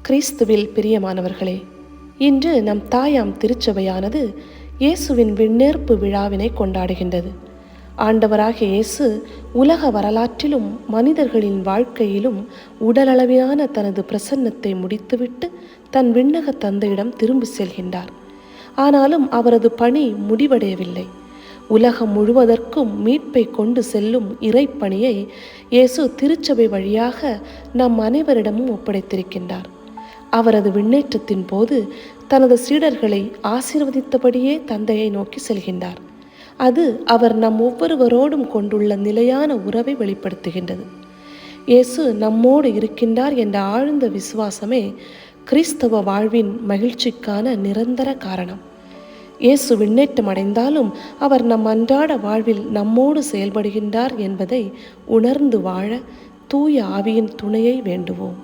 கிறிஸ்துவில் பிரியமானவர்களே, இன்று நம் தாயாம் திருச்சபையானது இயேசுவின் விண்ணேற்பு விழாவினை கொண்டாடுகின்றது. ஆண்டவராகிய இயேசு உலக வரலாற்றிலும் மனிதர்களின் வாழ்க்கையிலும் உடலளவிலான தனது பிரசன்னத்தை முடித்துவிட்டு தன் விண்ணக தந்தையிடம் திரும்பி செல்கின்றார். ஆனாலும் அவரது பணி முடிவடையவில்லை. உலகம் முழுவதற்கும் மீட்பை கொண்டு செல்லும் இறைப்பணியை இயேசு திருச்சபை வழியாக நம் அனைவரிடமும் ஒப்படைத்திருக்கின்றார். அவரது விண்ணேற்றத்தின் போது தனது சீடர்களை ஆசீர்வதித்தபடியே தந்தையை நோக்கி செல்கின்றார். அது அவர் நம் ஒவ்வொருவரோடும் கொண்டுள்ள நிலையான உறவை வெளிப்படுத்துகின்றது. இயேசு நம்மோடு இருக்கின்றார் என்ற ஆழ்ந்த விசுவாசமே கிறிஸ்தவ வாழ்வின் மகிழ்ச்சிக்கான நிரந்தர காரணம். இயேசு விண்ணேற்றம் அடைந்தாலும் அவர் நம் அன்றாட வாழ்வில் நம்மோடு செயல்படுகின்றார் என்பதை உணர்ந்து வாழ தூய ஆவியின் துணையை வேண்டுவோம்.